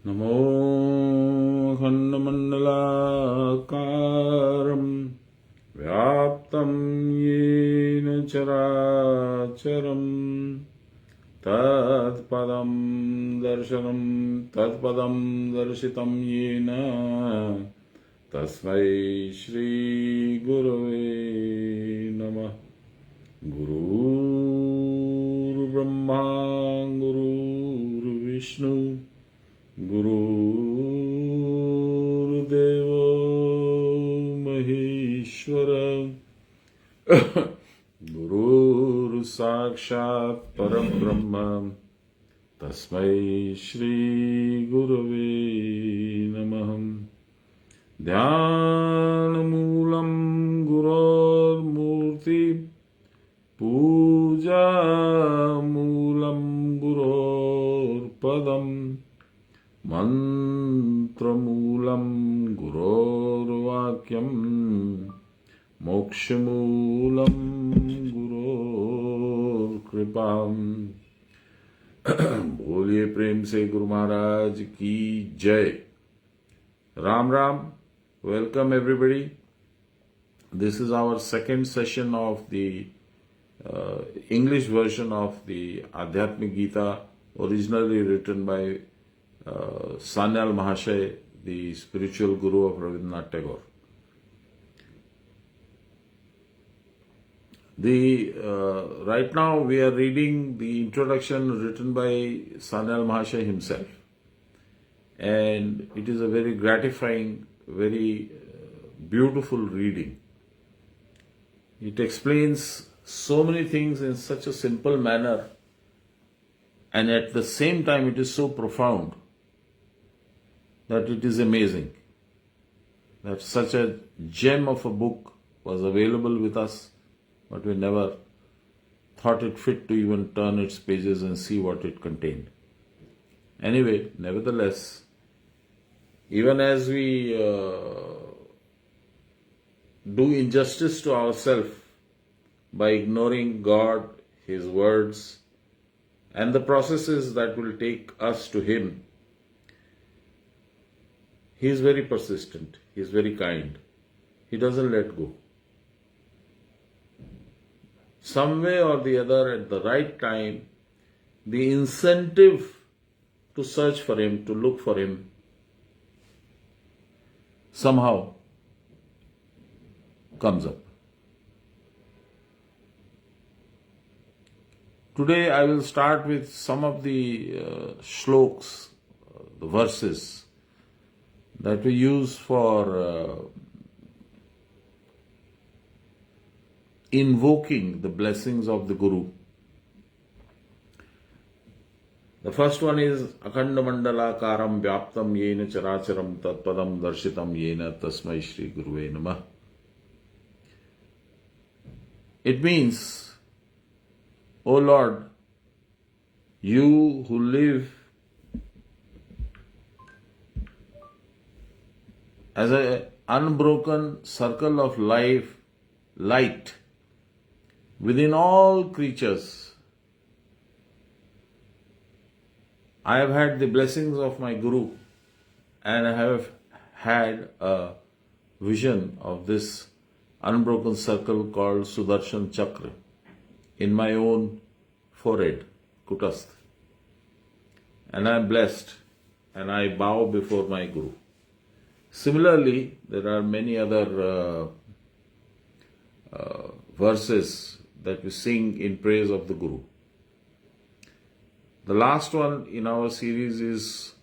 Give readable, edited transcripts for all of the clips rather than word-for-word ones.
नमो खण्डमण्डलाकारं व्याप्तं येन चराचरं तत्पदं दर्शितं येन तस्मै श्रीगुरवे नमः। गुरुर्ब्रह्मा गुरुर्विष्णु गुरुर्देवो महेश्वर गुरुर्साक्षात् परब्रह्म तस्मै श्री गुरवे नमः। ध्यानमूलं गुरोर्मूर्ति पूजामूलं गुरोर्पदम् मन्त्रमूलं गुरोर्वाक्यं मोक्षमूलं गुरोर्कृपाम्। बोलिए प्रेम से गुरु महाराज की जय। Ram Ram. Welcome everybody. This is our second session of the English version of the Adhyatmic Gita, originally written by Sanyal Mahashay, the spiritual guru of Rabindranath Tagore. Right now we are reading the introduction written by Sanyal Mahashay himself, and it is a very gratifying, very beautiful reading. It explains so many things in such a simple manner, and at the same time it is so profound that it is amazing that such a gem of a book was available with us, but we never thought it fit to even turn its pages and see what it contained. Anyway, nevertheless, even as we do injustice to ourselves by ignoring God, His words, and the processes that will take us to Him, He is very persistent, He is very kind. He doesn't let go. Some way or the other, at the right time, the incentive to search for Him, to look for Him, somehow comes up. Today I will start with some of the shlokas, the verses that we use for invoking the blessings of the Guru. The first one is Akhandamandalakaram Vyaptam Yena Characharam Tatpadam Darshitam Yena Tasmai Shri Guruve Namah. It means, O Lord, you who live as an unbroken circle of life, light within all creatures. I have had the blessings of my Guru, and I have had a vision of this unbroken circle called Sudarshan Chakra in my own forehead, Kutastha. And I am blessed, and I bow before my Guru. Similarly, there are many other verses that we sing in praise of the Guru. The last one in our series is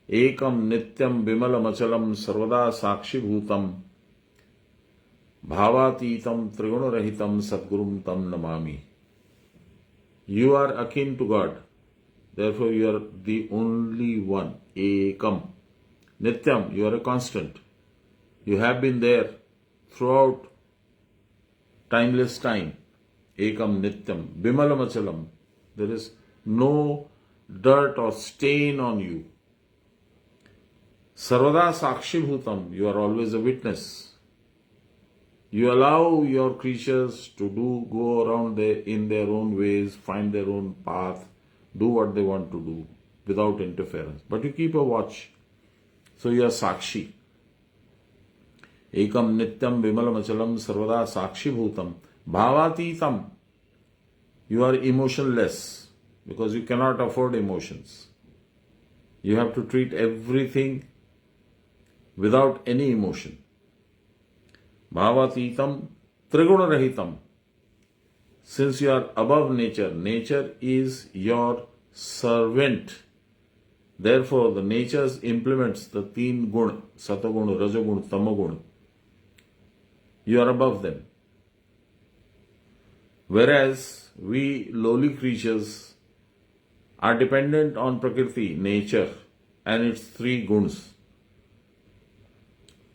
Ekam Nityam Bimalam Achalam Sarvada Sakshi Bhutam Bhavatitam Trigunarahitam Satgurum Tam Namami. You are akin to God, therefore you are the only one. Ekam Nityam, you are a constant. You have been there throughout timeless time. Ekam Nityam Bimalam Achalam. There is no dirt or stain on you. Sarvada Sakshi Bhutam, you are always a witness. You allow your creatures to go around in their own ways, find their own path, do what they want to do without interference. But you keep a watch So you are Sakshi. Ekam nityam vimalamachalam sarvada sakshi bhutam bhavatitam. You are emotionless because you cannot afford emotions. You have to treat everything without any emotion. Bhavatitam triguna-rahitam. Since you are above nature, nature is your servant. Therefore, the nature implements the teen gun, satagun, rajagun, tamagun. You are above them. Whereas we lowly creatures are dependent on Prakriti, nature, and its three guns.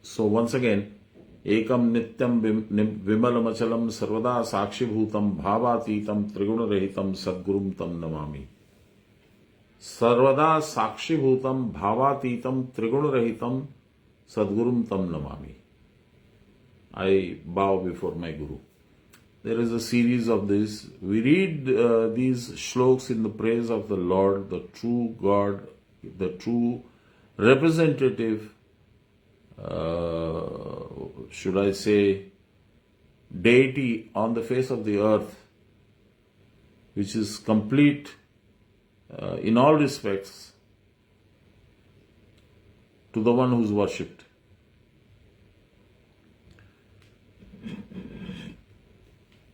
So once again, Ekam nityam vimalamachalam sarvada sakshi bhutam bhavatitam triguna-rahitam sadgurum tam namami. Sarvada sakshi bhutam bhavatitam triguna-rahitam sadgurum tam namami. I bow before my Guru. There is a series of this. We read these shloks in the praise of the Lord, the true God, the true representative, should I say, deity on the face of the earth, which is complete in all respects to the one who is worshipped.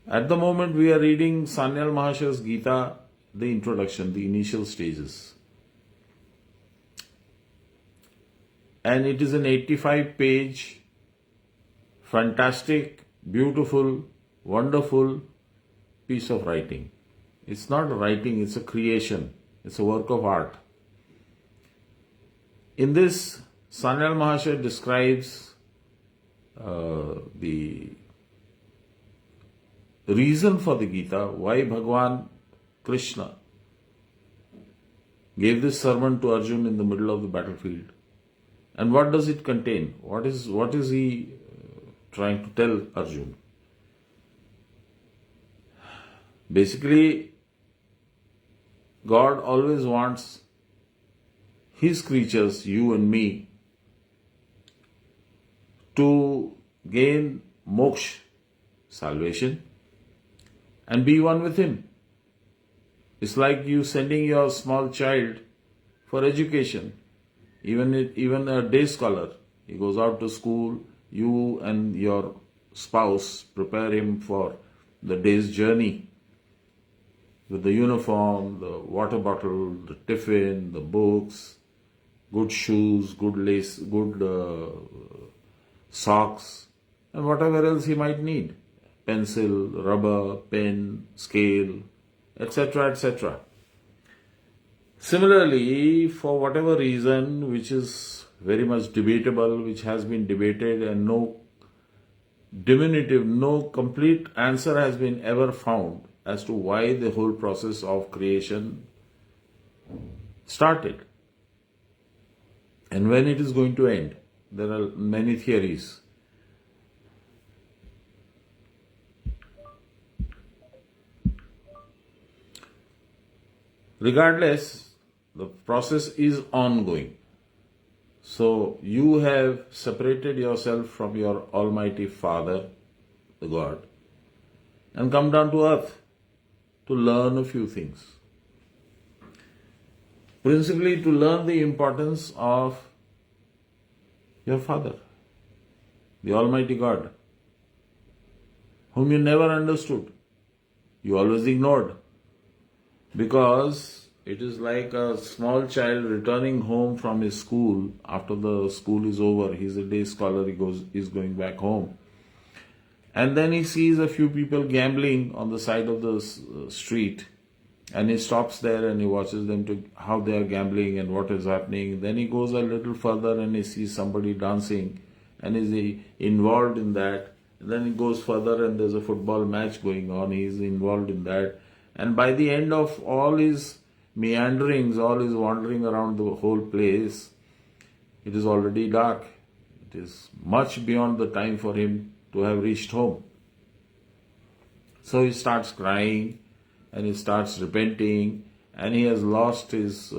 At the moment we are reading Sanyal Mahashay's Gita, the introduction, the initial stages. And it is an 85-page, fantastic, beautiful, wonderful piece of writing. It's not a writing, it's a creation. It's a work of art. In this, Sanyal Mahashay describes the reason for the Gita, why Bhagwan Krishna gave this sermon to Arjun in the middle of the battlefield. And what does it contain? What is he trying to tell Arjun? Basically, God always wants His creatures, you and me, to gain moksha, salvation, and be one with Him. It's like you sending your small child for education. Even a day scholar, he goes out to school, you and your spouse prepare him for the day's journey with the uniform, the water bottle, the tiffin, the books, good shoes, good lace, good socks, and whatever else he might need. Pencil, rubber, pen, scale, etc., etc. Similarly, for whatever reason, which is very much debatable, which has been debated and no complete answer has been ever found as to why the whole process of creation started and when it is going to end. There are many theories. Regardless, the process is ongoing. So you have separated yourself from your Almighty Father, the God, and come down to earth to learn a few things. Principally to learn the importance of your Father, the Almighty God, whom you never understood. You always ignored. Because it is like a small child returning home from his school after the school is over. He's a day scholar, he's going back home. And then he sees a few people gambling on the side of the street. And he stops there and he watches them how they are gambling and what is happening. Then he goes a little further and he sees somebody dancing and is involved in that. And then he goes further and there's a football match going on. He is involved in that. And by the end of all his meanderings, all his wandering around the whole place, it is already dark. It is much beyond the time for him to have reached home. So he starts crying and he starts repenting and he has lost his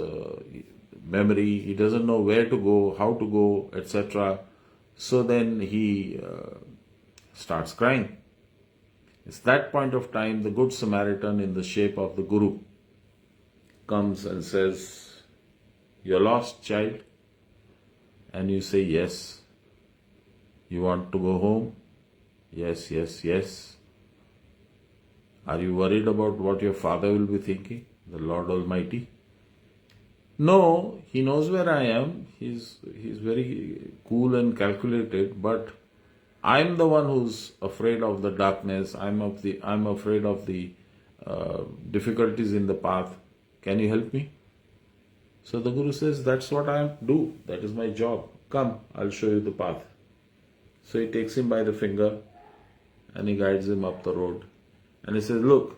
memory. He doesn't know where to go, how to go, etc. So then he starts crying. It's that point of time the Good Samaritan in the shape of the Guru comes and says, "You're lost, child?" And you say, "Yes." "You want to go home?" "Yes, yes, yes." "Are you worried about what your father will be thinking, the Lord Almighty?" "No, he knows where I am. He's very cool and calculated, but I'm the one who's afraid of the darkness. I'm afraid of the difficulties in the path. Can you help me?" So the Guru says, "That's what I do. That is my job. Come, I'll show you the path." So he takes him by the finger and he guides him up the road. And he says, "Look,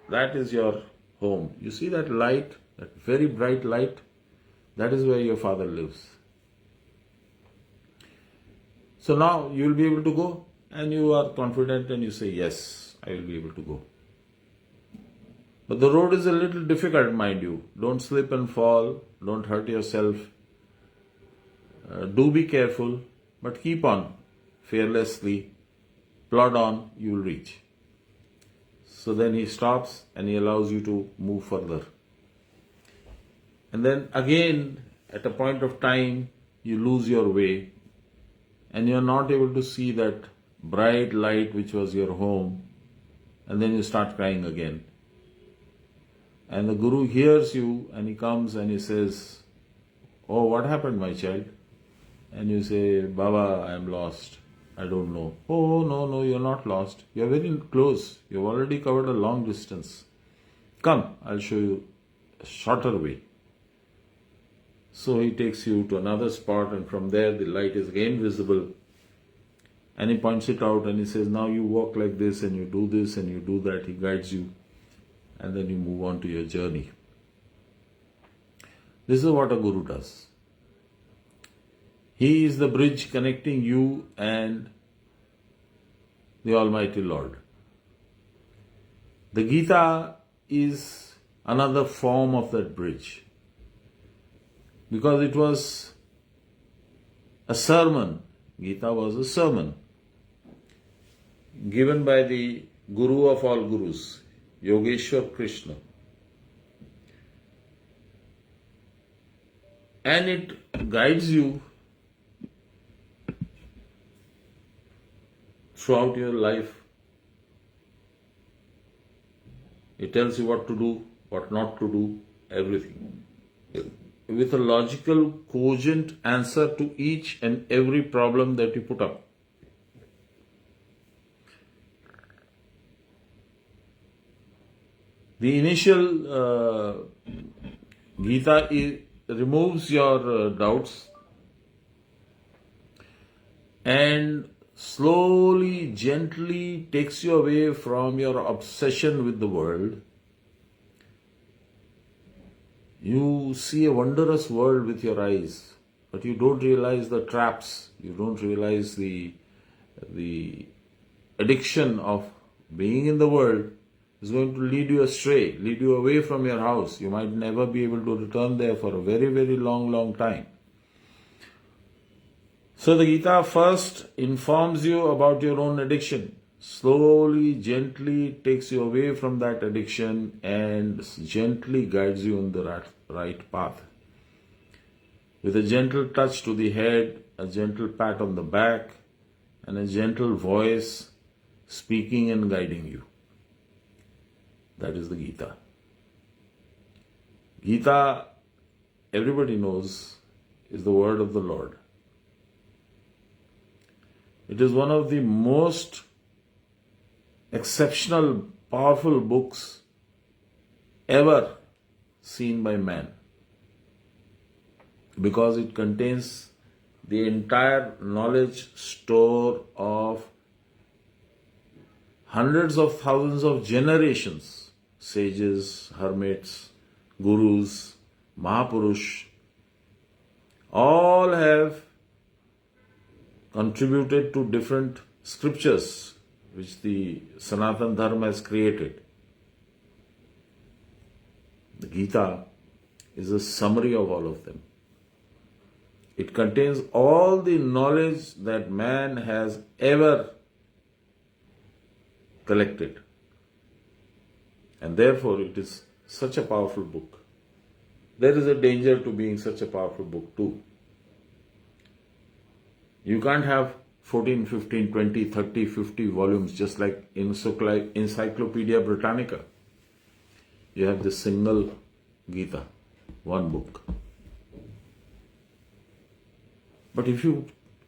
that is your home. You see that light, that very bright light? That is where your father lives. So now you will be able to go." And you are confident and you say, "Yes, I will be able to go. But the road is a little difficult, mind you. Don't slip and fall. Don't hurt yourself. Do be careful, but keep on fearlessly. Plod on, you will reach." So then he stops and he allows you to move further. And then again, at a point of time, you lose your way and you are not able to see that bright light which was your home. And then you start crying again. And the Guru hears you and he comes and he says, "Oh, what happened, my child?" And you say, "Baba, I am lost. I don't know." "Oh, no, you're not lost. You're very close. You've already covered a long distance. Come, I'll show you a shorter way." So he takes you to another spot and from there the light is again visible. And he points it out and he says, "Now you walk like this and you do this and you do that." He guides you and then you move on to your journey. This is what a Guru does. He is the bridge connecting you and the Almighty Lord. The Gita is another form of that bridge because it was a sermon. Gita was a sermon given by the Guru of all Gurus, Yogeshwar Krishna. And it guides you throughout your life. It tells you what to do, what not to do, everything. With a logical, cogent answer to each and every problem that you put up. The initial Gita removes your doubts and slowly, gently takes you away from your obsession with the world. You see a wondrous world with your eyes, but you don't realize the traps, you don't realize the addiction of being in the world is going to lead you astray, lead you away from your house. You might never be able to return there for a very, very long time. So the Gita first informs you about your own addiction, slowly, gently takes you away from that addiction and gently guides you on the right path. With a gentle touch to the head, a gentle pat on the back, and a gentle voice speaking and guiding you. That is the Gita. Gita, everybody knows, is the word of the Lord. It is one of the most exceptional, powerful books ever seen by man because it contains the entire knowledge store of hundreds of thousands of generations, sages, hermits, gurus, Mahapurush, all have contributed to different scriptures which the Sanatana Dharma has created. The Gita is a summary of all of them. It contains all the knowledge that man has ever collected. And therefore it is such a powerful book. There is a danger to being such a powerful book too. You can't have 14, 15, 20, 30, 50 volumes just like Encyclopedia Britannica. You have this single Gita, one book. But if you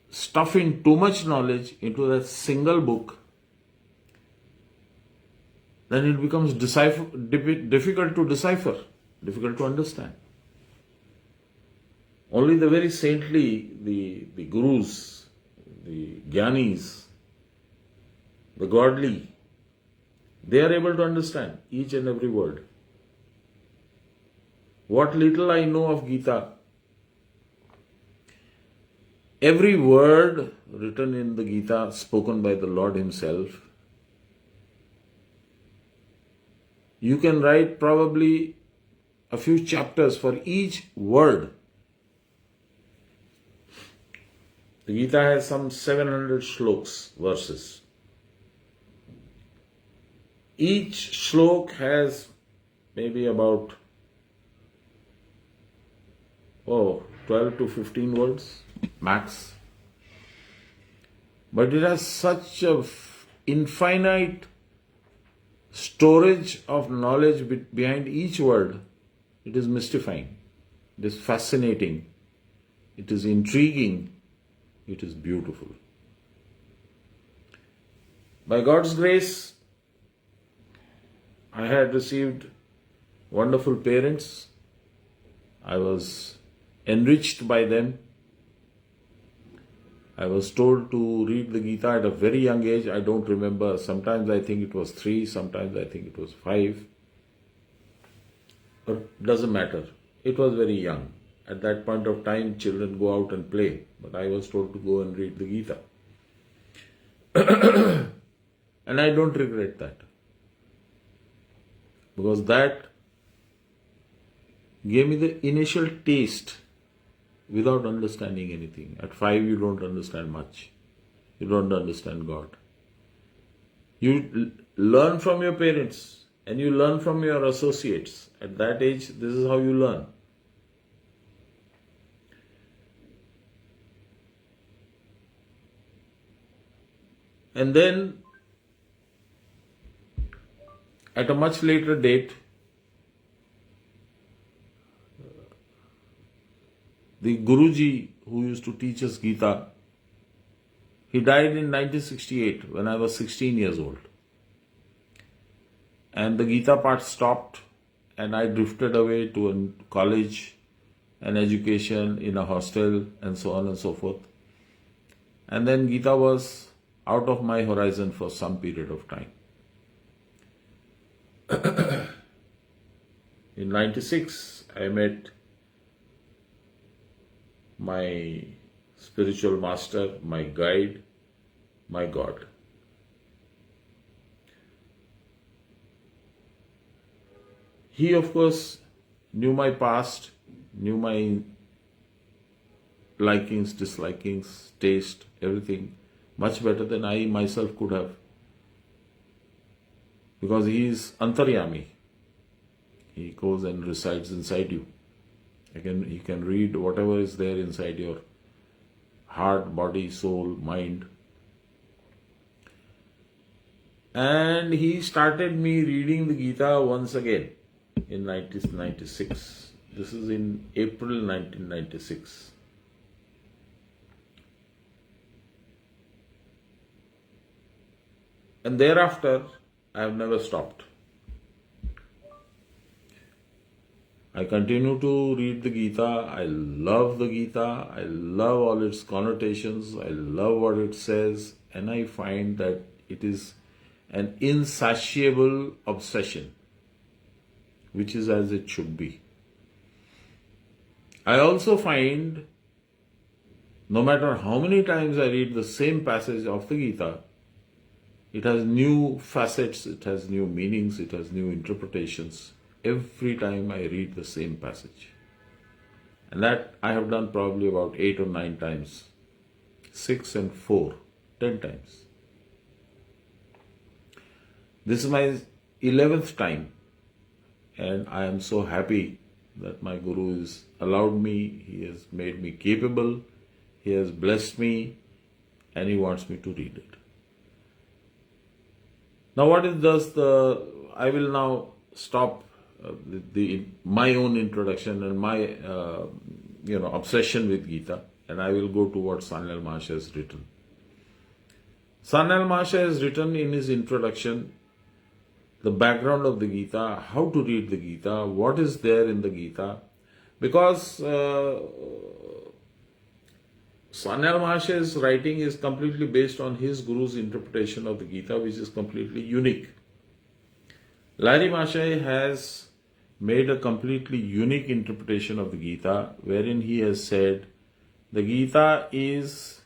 stuff in too much knowledge into that single book, then it becomes difficult to decipher, difficult to understand. Only the very saintly, the gurus, the jnanis, the godly, they are able to understand each and every word. What little I know of Gita, every word written in the Gita, spoken by the Lord Himself, you can write probably a few chapters for each word. The Gita has some 700 shloks, verses. Each shlok has maybe about 12 to 15 words, max. But it has such a infinite storage of knowledge behind each word. It is mystifying, it is fascinating, it is intriguing, it is beautiful. By God's grace, I had received wonderful parents. I was enriched by them. I was told to read the Gita at a very young age. I don't remember. Sometimes I think it was 3, sometimes I think it was 5. But it doesn't matter. It was very young. At that point of time, children go out and play. But I was told to go and read the Gita. And I don't regret that. Because that gave me the initial taste without understanding anything. At 5, you don't understand much. You don't understand God. You learn from your parents and you learn from your associates. At that age, this is how you learn. And then, at a much later date, the Guruji who used to teach us Gita, he died in 1968 when I was 16 years old. And the Gita part stopped and I drifted away to a college and education in a hostel and so on and so forth. And then Gita was out of my horizon for some period of time. In 96, I met my spiritual master, my guide, my God. He, of course, knew my past, knew my likings, dislikings, taste, everything, much better than I myself could have. Because he is antaryami. He goes and resides inside you. He can read whatever is there inside your heart, body, soul, mind. And he started me reading the Gita once again in 1996. This is in April 1996. And thereafter, I have never stopped. I continue to read the Gita. I love the Gita. I love all its connotations. I love what it says. And I find that it is an insatiable obsession, which is as it should be. I also find, no matter how many times I read the same passage of the Gita, it has new facets, it has new meanings, it has new interpretations every time I read the same passage. And that I have done probably about 8 or 9 times. 6 and 4, 10 times. This is my 11th time, and I am so happy that my Guru has allowed me, he has made me capable, he has blessed me, and he wants me to read it. Now what is I will now stop my own introduction and my obsession with Gita, and I will go to what Sanyal Mahashay has written. Sanyal Mahashay has written in his introduction the background of the Gita, how to read the Gita, what is there in the Gita, because Sanyal Mahashay's writing is completely based on his Guru's interpretation of the Gita, which is completely unique. Lahiri Mahashay has made a completely unique interpretation of the Gita, wherein he has said the Gita is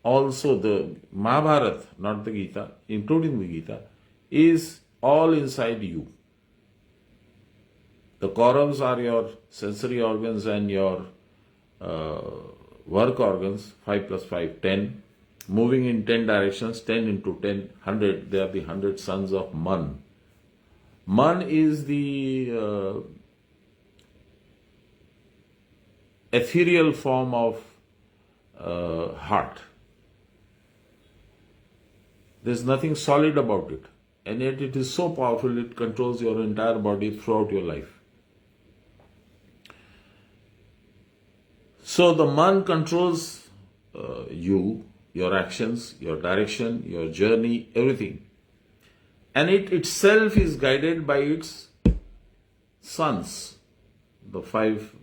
also the Mahabharata, not the Gita, including the Gita, is all inside you. The Kauravas are your sensory organs and your work organs, 5 plus 5, 10, moving in 10 directions, 10 into 10, 100, they are the 100 sons of Man. Man is the ethereal form of heart. There's nothing solid about it, and yet it is so powerful, it controls your entire body throughout your life. So the Man controls you, your actions, your direction, your journey, everything. And it itself is guided by its sons, the 5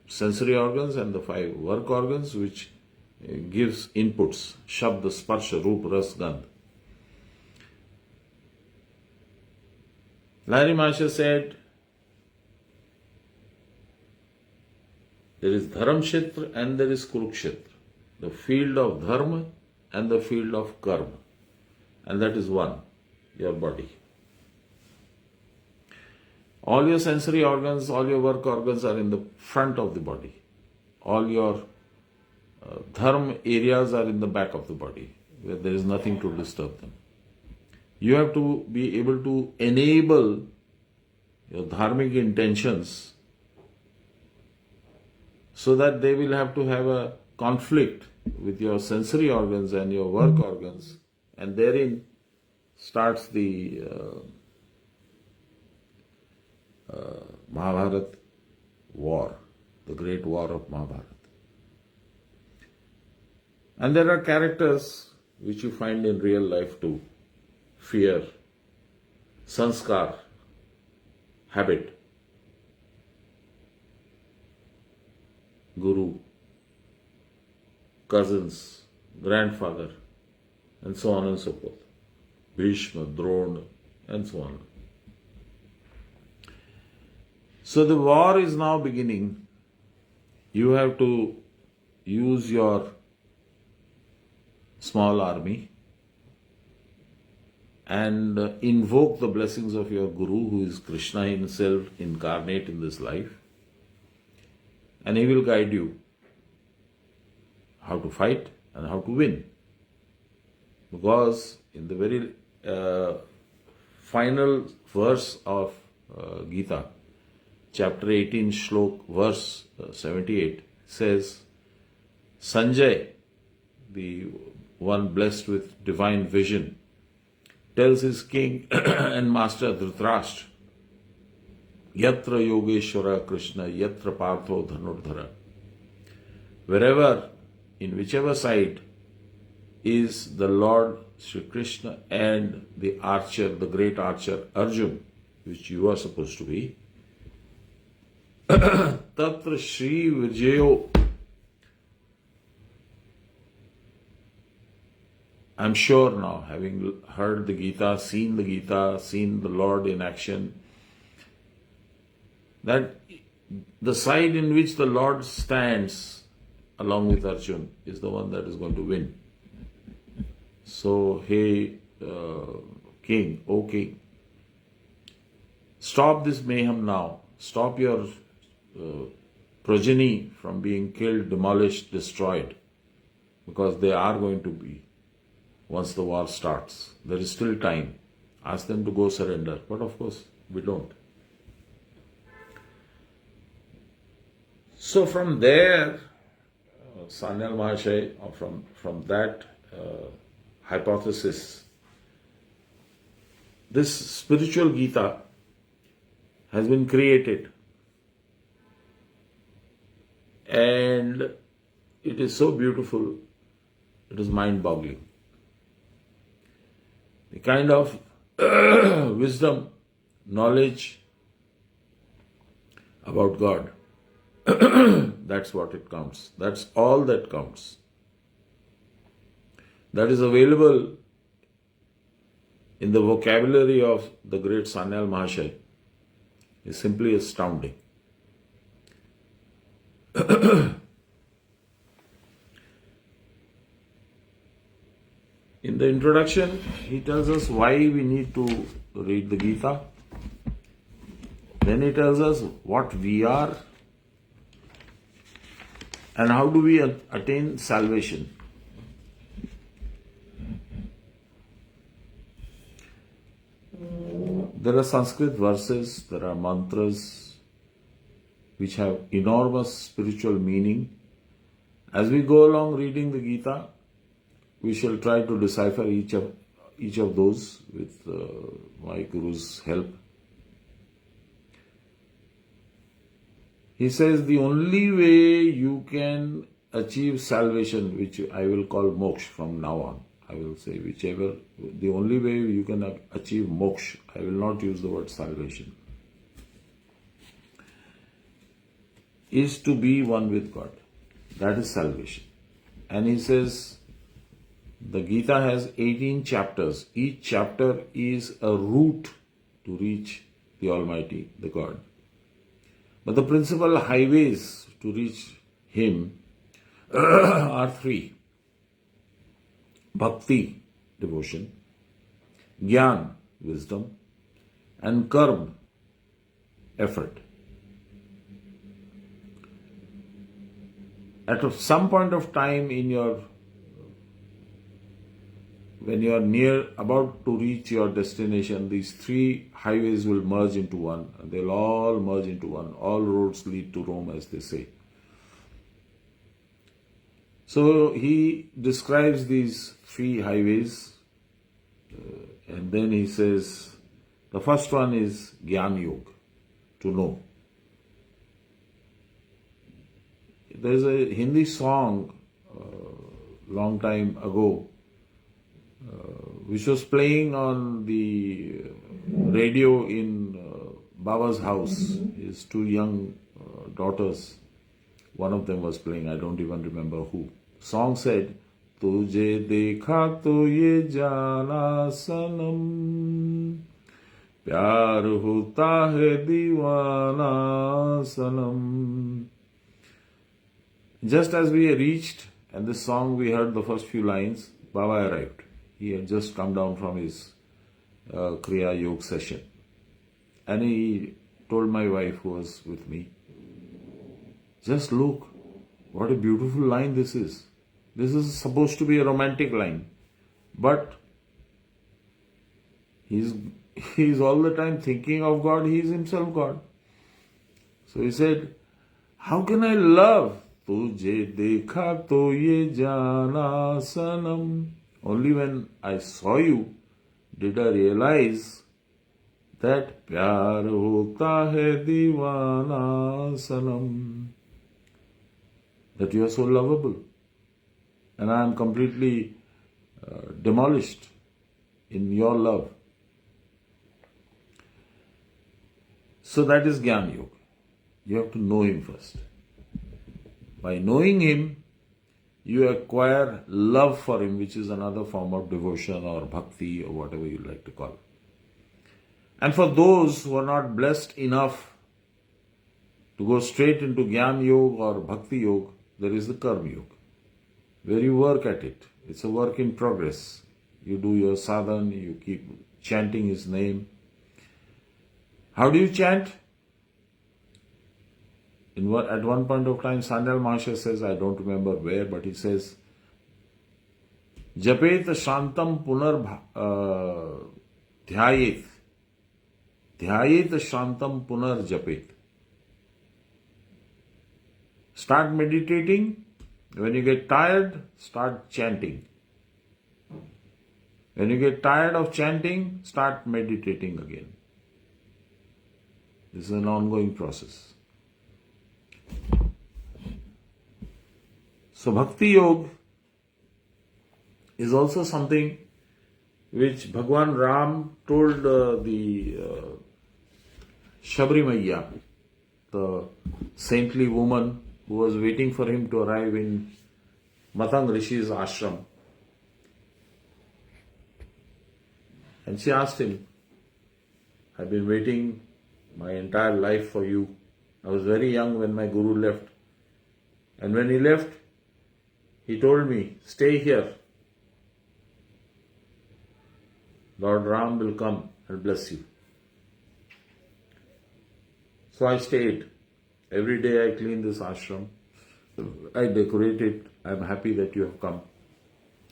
sensory organs and the 5 work organs, which gives inputs, Shabda, Sparsha, Roop, Ras, Gandh. Lahiri Mahashay said, there is Dharam and there is Kurukshetra, the field of Dharma and the field of Karma. And that is one, your body. All your sensory organs, all your work organs are in the front of the body. All your dharma areas are in the back of the body, where there is nothing to disturb them. You have to be able to enable your dharmic intentions so that they will have to have a conflict with your sensory organs and your work organs, and therein starts the Mahabharata war, the great war of Mahabharata. And there are characters which you find in real life too. Fear, sanskar, habit, guru, cousins, grandfather, and so on and so forth. Bhishma, Drona, and so on. So the war is now beginning. You have to use your small army and invoke the blessings of your Guru, who is Krishna himself incarnate in this life, and he will guide you how to fight and how to win. Because in the very final verse of Gita, chapter 18, shlok, verse 78, says, Sanjay, the one blessed with divine vision, tells his king and master Dhritrashtr, Yatra Yogeshwara Krishna, Yatra Partho Dhanurdhara. Wherever, in whichever side, is the Lord Shri Krishna and the archer, the great archer Arjun, which you are supposed to be, Tatra Shri Vijayo. I'm sure now, having heard the Gita, seen the Lord in action, that the side in which the Lord stands along with Arjun is the one that is going to win. So, hey, King, O King, stop this mayhem now. Stop your progeny from being killed, demolished, destroyed, because they are going to be once the war starts. There is still time. Ask them to go surrender. But of course, we don't. So from there, Sanyal Mahashay, or from that hypothesis, this spiritual Gita has been created, and it is so beautiful, it is mind-boggling. The kind of wisdom, knowledge about God, that's what it counts. That's all that counts. That is available in the vocabulary of the great Sanyal Mahashay is simply astounding. In the introduction, he tells us why we need to read the Gita. Then he tells us what we are and how do we attain salvation. There are Sanskrit verses, there are mantras which have enormous spiritual meaning. As we go along reading the Gita, we shall try to decipher each of those with my Guru's help. He says the only way you can achieve salvation, which I will call moksha from now on, I will say the only way you can achieve moksha, I will not use the word salvation, is to be one with God. That is salvation. And he says the Gita has 18 chapters. Each chapter is a route to reach the Almighty, the God. But the principal highways to reach Him are three. Bhakti, devotion, Gyan, wisdom, and Karma, effort. At some point of time when you are about to reach your destination, these three highways will merge into one. They'll all merge into one. All roads lead to Rome, as they say. So he describes these three highways, and then he says, the first one is Gyan Yoga, to know. There's a Hindi song long time ago which was playing on the radio in Baba's house. His two young daughters, one of them was playing, I don't even remember who. Song said, Tujhe dekha to ye jana sanam, pyar hota hai diwana sanam. Just as we reached, and this song we heard the first few lines, Baba arrived. He had just come down from his KRIYAYOGI session. And he told my wife, who was with me, just look, what a beautiful line this is. This is supposed to be a romantic line. But he's all the time thinking of God, he is himself God. So he said, how can I love? Tujhe dekha to ye jana sanam. Only when I saw you did I realize that pyar hota hai diwana sanam, that you are so lovable and I am completely demolished in your love. So that is Gyan Yoga. You have to know Him first. By knowing Him, you acquire love for Him, which is another form of devotion or bhakti or whatever you like to call it. And for those who are not blessed enough to go straight into Gyan Yoga or Bhakti Yoga, there is the Karma Yoga, where you work at it. It's a work in progress. You do your sadhana, you keep chanting His name. How do you chant? at one point of time, Sanyal Mahashay says, I don't remember where, but he says, Japet Shantam Punar Dhyayet. Dhyayet Shantam Punar Japet. Start meditating. When you get tired, start chanting. When you get tired of chanting, start meditating again. This is an ongoing process. So Bhakti Yoga is also something which Bhagwan Ram told the Shabri Maiya, the saintly woman who was waiting for him to arrive in Matang Rishi's ashram. And she asked him, I've been waiting my entire life for you. I was very young when my guru left. And when he left, he told me, stay here. Lord Ram will come and bless you. So I stayed. Every day I clean this ashram. I decorate it. I'm happy that you have come.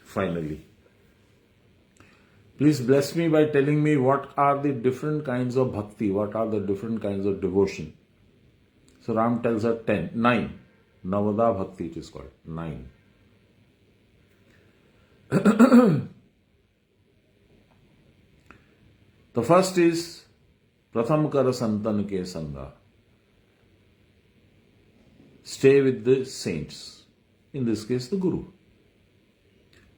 Finally. Please bless me by telling me what are the different kinds of bhakti, what are the different kinds of devotion. So Ram tells her 9. Navada bhakti it is called. 9. The first is Pratham Kara Santan Ke Sangha. Stay with the saints. In this case, the Guru.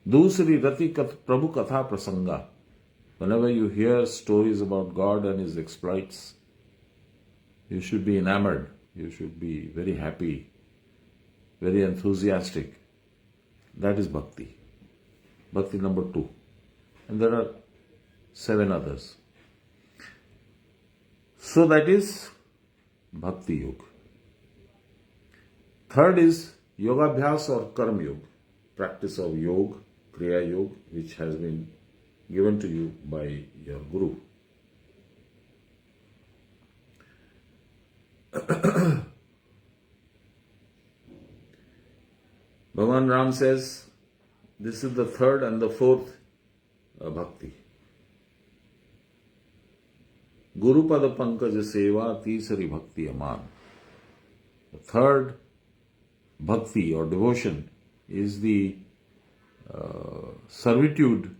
Dusri Rati Prabhu Katha Prasanga. Whenever you hear stories about God and His exploits, you should be enamored. You should be very happy, very enthusiastic. That is Bhakti. Bhakti number 2. And there are 7 others. So that is Bhakti Yoga. Third is Yoga Abhyas or Karma Yoga. Practice of Yoga, Kriya Yoga, which has been given to you by your Guru. Bhagavan Ram says, this is the third and the fourth bhakti. Guru Pada Pankaj Seva Tisari Bhakti Aman. The third bhakti or devotion is the servitude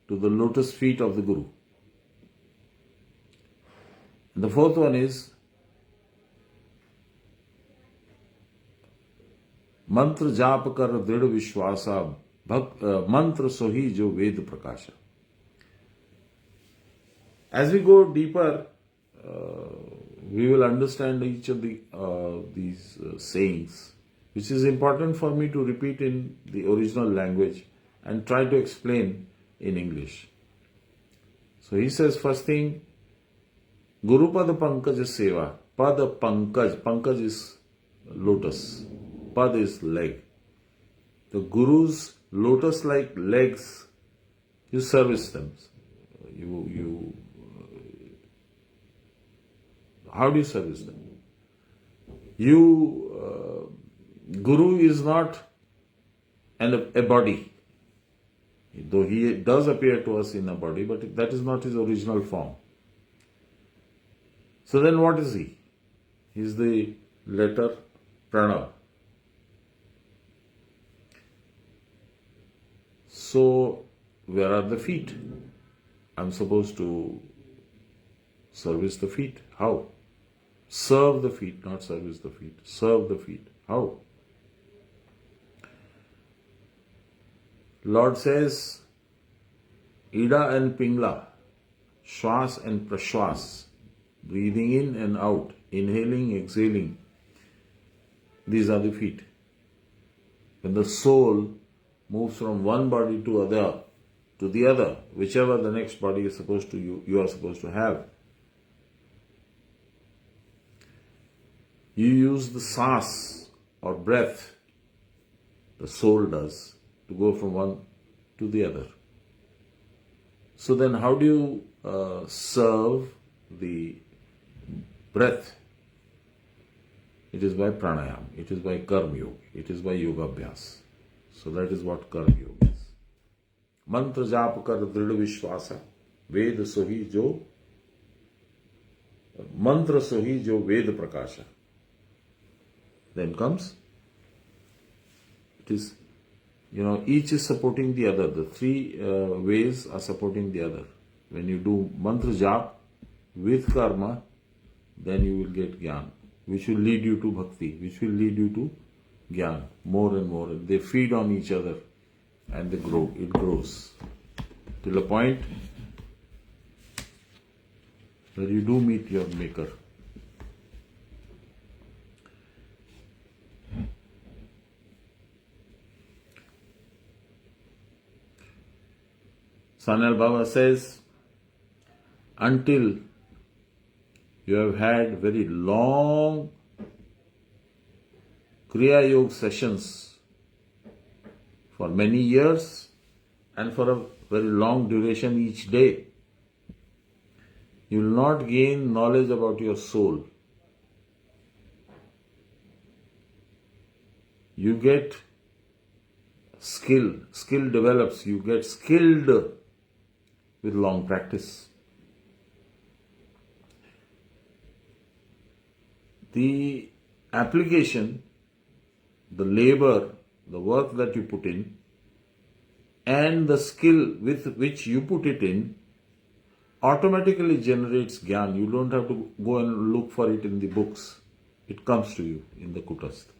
to the lotus feet of the Guru. And the fourth one is Mantra Jap Kar Dridha Vishwasa Mantra Sohi Jo Ved Prakasha. As we go deeper, we will understand each of these sayings, which is important for me to repeat in the original language and try to explain in English. So he says, first thing, Guru Pada Pankaj Seva. Pada Pankaj. Pankaj is lotus. Pad is leg. The Guru's lotus-like legs, you service them. How do you service them? Guru is not a body. Though he does appear to us in a body, but that is not his original form. So then what is he? He is the letter Pranav. So where are the feet? I'm supposed to service the feet. How? Serve the feet, not service the feet. Serve the feet. How? Lord says, Ida and Pingla, Shwas and Prashwas, breathing in and out, inhaling, exhaling. These are the feet. When the soul moves from one body to the other, whichever the next body is supposed to you are supposed to have. You use the saas or breath, the soul does, to go from one to the other. So then how do you serve the breath? it is by pranayam, it is by karma yoga, it is by yoga abhyas. So that is what karma yoga is. Mantra jap kar drid vishwasa, ved sohi jo, mantra sohi jo ved prakasha. Then comes, it is, each is supporting the other. The three ways are supporting the other. When you do mantra jap with karma, then you will get jnana, which will lead you to bhakti, which will lead you to jnana, more and more. They feed on each other and they grow. It grows till a point where you do meet your maker. Sanyal Baba says, until you have had very long Kriya Yoga sessions for many years and for a very long duration each day, you will not gain knowledge about your soul. You get skill develops, you get skilled with long practice. The application, the labor, the work that you put in, and the skill with which you put it in automatically generates jnana. You don't have to go and look for it in the books. It comes to you in the kutastha.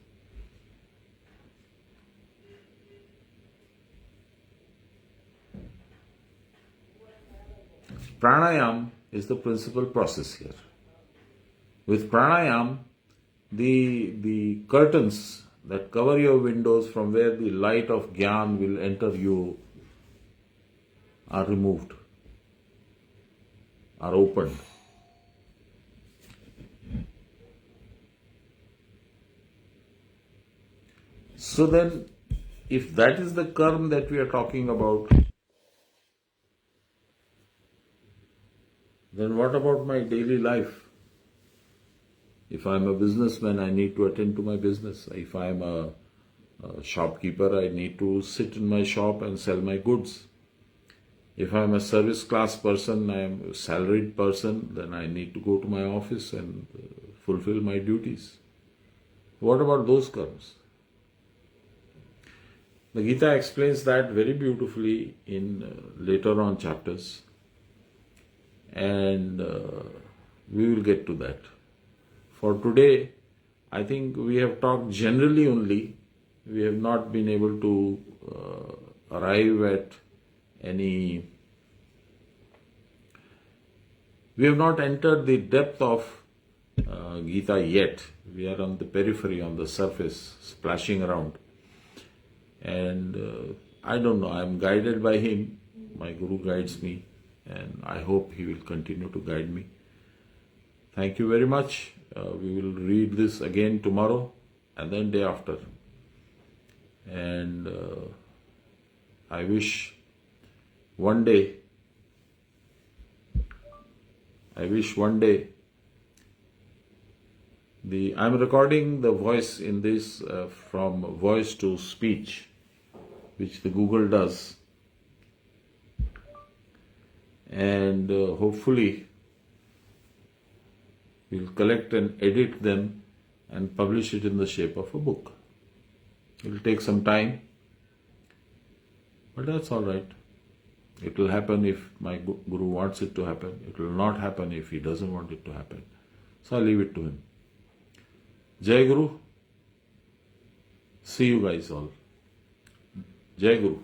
Pranayam is the principal process here. With pranayam, the curtains that cover your windows from where the light of jnana will enter you are removed, are opened. So then, if that is the karma that we are talking about, then what about my daily life? If I am a businessman, I need to attend to my business. If I am a shopkeeper, I need to sit in my shop and sell my goods. If I am a service class person, I am a salaried person, then I need to go to my office and fulfill my duties. What about those karmas? The Gita explains that very beautifully in later on chapters, and we will get to that. For today, I think we have talked generally only. We have not been able to arrive at any. We have not entered the depth of Gita yet. We are on the periphery, on the surface, splashing around. And I don't know, I am guided by him. My Guru guides me, and I hope he will continue to guide me. Thank you very much. We will read this again tomorrow and then day after. And I wish one day I'm recording the voice in this from voice to speech, which the Google does, and hopefully we'll collect and edit them and publish it in the shape of a book. It will take some time, but that's all right. It will happen if my Guru wants it to happen. It will not happen if he doesn't want it to happen. So I'll leave it to him. Jai Guru. See you guys all. Jai Guru.